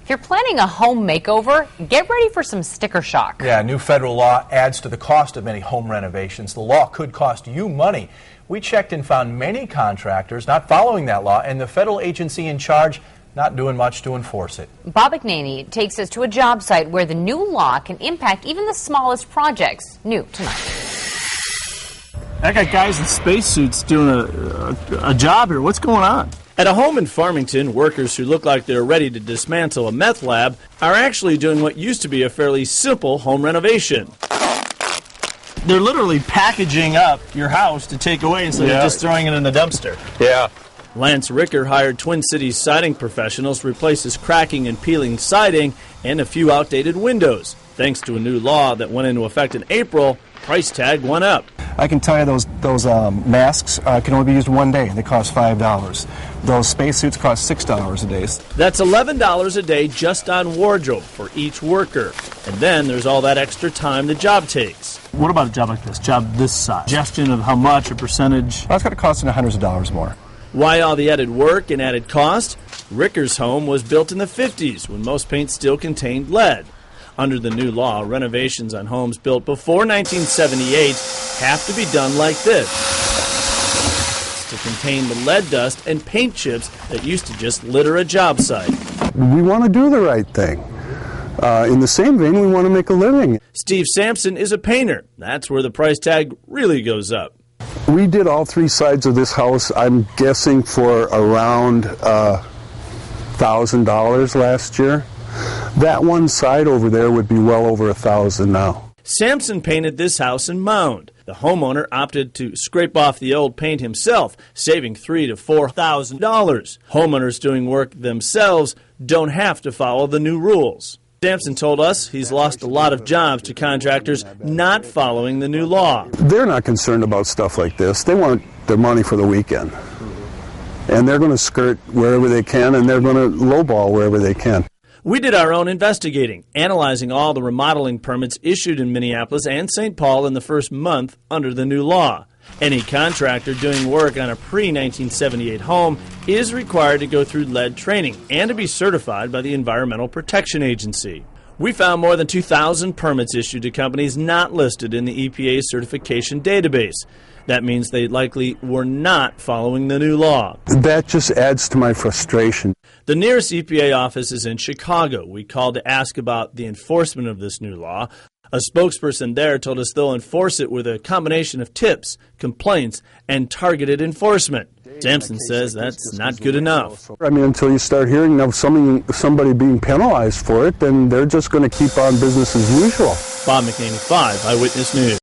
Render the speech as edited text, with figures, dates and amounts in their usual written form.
If you're planning a home makeover, get ready for some sticker shock. Yeah, new federal law adds to the cost of many home renovations. The law could cost you money. We checked and found many contractors not following that law, and the federal agency in charge not doing much to enforce it. Bob McNaney takes us to a job site where the new law can impact even the smallest projects. New tonight. I got guys in spacesuits doing a job here. What's going on? At a home in Farmington, workers who look like they're ready to dismantle a meth lab are actually doing what used to be a fairly simple home renovation. They're literally packaging up your house to take away instead of just throwing it in the dumpster. Yeah. Lance Ricker hired Twin Cities siding professionals to replace his cracking and peeling siding and a few outdated windows. Thanks to a new law that went into effect in April, price tag went up. I can tell you those masks can only be used one day. They cost $5. Those spacesuits cost $6 a day. That's $11 a day just on wardrobe for each worker. And then there's all that extra time the job takes. What about a job like this, job this size? Suggestion of how much, a percentage? That's going to cost in the hundreds of dollars more. Why all the added work and added cost? Ricker's home was built in the 50s when most paint still contained lead. Under the new law, renovations on homes built before 1978 have to be done like this to contain the lead dust and paint chips that used to just litter a job site. We want to do the right thing. In the same vein, we want to make a living. Steve Sampson is a painter. That's where the price tag really goes up. We did all three sides of this house, I'm guessing, for around $1,000 last year. That one side over there would be well over $1,000 now. Sampson painted this house in Mound. The homeowner opted to scrape off the old paint himself, saving $3,000 to $4,000. Homeowners doing work themselves don't have to follow the new rules. Sampson told us he's lost a lot of jobs to contractors not following the new law. They're not concerned about stuff like this. They want their money for the weekend. And they're going to skirt wherever they can, and they're going to lowball wherever they can. We did our own investigating, analyzing all the remodeling permits issued in Minneapolis and St. Paul in the first month under the new law. Any contractor doing work on a pre-1978 home is required to go through lead training and to be certified by the Environmental Protection Agency. We found more than 2,000 permits issued to companies not listed in the EPA's certification database. That means they likely were not following the new law. That just adds to my frustration. The nearest EPA office is in Chicago. We called to ask about the enforcement of this new law. A spokesperson there told us they'll enforce it with a combination of tips, complaints, and targeted enforcement. Sampson says that's not good enough. I mean, until you start hearing of somebody being penalized for it, then they're just going to keep on business as usual. Bob McNaney, 5 Eyewitness News.